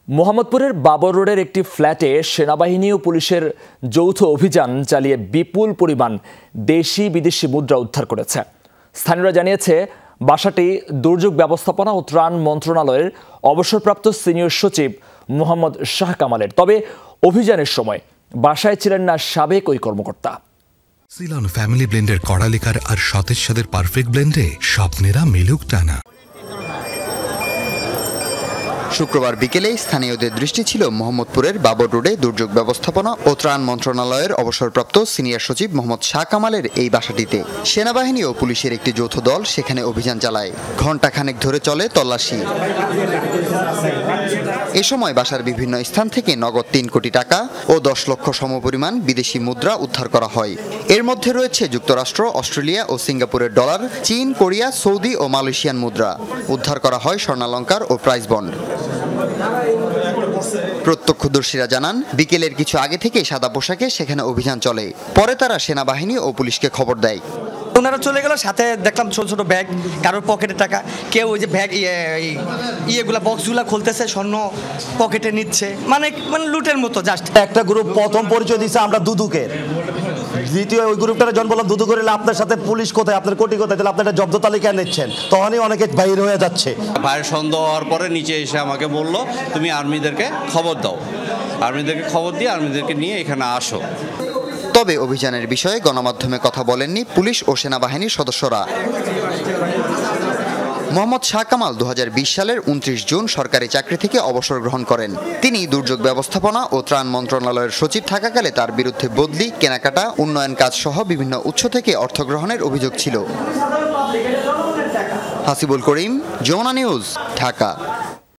মোহাম্মদপুরের বাবর রোডের একটি ফ্ল্যাটে সেনাবাহিনী ও পুলিশের যৌথ অভিযান চালিয়ে বিপুল পরিমাণ দেশি বিদেশি মুদ্রা উদ্ধার করেছে। স্থানীয়রা জানিয়েছে, বাসাটি দুর্যোগ ব্যবস্থাপনা ও ত্রাণ মন্ত্রণালয়ের অবসরপ্রাপ্ত সিনিয়র সচিব মোহাম্মদ শাহ কামালের। তবে অভিযানের সময় বাসায় ছিলেন না সাবেক ওই কর্মকর্তা। সিলন ফ্যামিলি ব্লেন্ডের কড়ালিকার আর সতেজ স্বাদের পারফেক্ট ব্লেন্ডে স্বপ্নেরা মিলুক টানা। শুক্রবার বিকেলে স্থানীয়দের দৃষ্টি ছিল মোহাম্মদপুরের বাবর রোডে দুর্যোগ ব্যবস্থাপনা ও ত্রাণ মন্ত্রণালয়ের অবসরপ্রাপ্ত সিনিয়র সচিব মোহাম্মদ শাহ কামালের এই বাসাটিতে সেনাবাহিনী ও পুলিশের একটি যৌথ দল সেখানে অভিযান চালায়। ঘণ্টাখানেক ধরে চলে তল্লাশি। এ সময় বাসার বিভিন্ন স্থান থেকে নগদ ৩ কোটি টাকা ও ১০ লক্ষ সমপরিমাণ বিদেশি মুদ্রা উদ্ধার করা হয়। এর মধ্যে রয়েছে যুক্তরাষ্ট্র, অস্ট্রেলিয়া ও সিঙ্গাপুরের ডলার, চীন, কোরিয়া, সৌদি ও মালয়েশিয়ান মুদ্রা। উদ্ধার করা হয় স্বর্ণালংকার ও প্রাইস বন্ড। প্রত্যক্ষদর্শীরা জানান, বিকেলের কিছু আগে থেকে সাদা পোশাকে সেখানে অভিযান চলে। পরে তারা সেনাবাহিনী ও পুলিশকে খবর দেয়। ওনারা চলে গেল, সাথে দেখলাম ছোট ছোট ব্যাগ, কারোর পকেটে টাকা, কেউ ওই যে ব্যাগ ইয়েগুলা বক্সগুলা খুলতেছে, স্বর্ণ পকেটে নিচ্ছে, মানে লুটের মতো। জাস্ট একটা গ্রুপ প্রথম পরিচয় দিচ্ছে আমরা দুদুকের, দ্বিতীয় ওই গ্রুপটা যখন বললাম দুদু করিলে আপনার সাথে পুলিশ কোথায়, আপনার কোটি কোথায়, তাহলে আপনার জব্দ তালিকায় নিচ্ছেন, তখনই অনেকে বাইরে হয়ে যাচ্ছে। ভাইয়ের সন্দেহ হওয়ার পরে নিচে এসে আমাকে বলল, তুমি আর্মিদেরকে খবর দাও। আর্মিদেরকে খবর দিয়ে আর্মিদেরকে নিয়ে এখানে আসো। তবে অভিযানের বিষয়ে গণমাধ্যমে কথা বলেননি পুলিশ ও সেনাবাহিনীর সদস্যরা। মোহাম্মদ শাহ কামাল ২০২০ সালের ২৯ জুন সরকারি চাকরি থেকে অবসর গ্রহণ করেন। তিনি দুর্যোগ ব্যবস্থাপনা ও ত্রাণ মন্ত্রণালয়ের সচিব থাকাকালে তার বিরুদ্ধে বদলি, কেনাকাটা, উন্নয়ন কাজ সহ বিভিন্ন উৎস থেকে অর্থ গ্রহণের অভিযোগ ছিল। হাসিবুল করিম, যমুনা নিউজ, ঢাকা।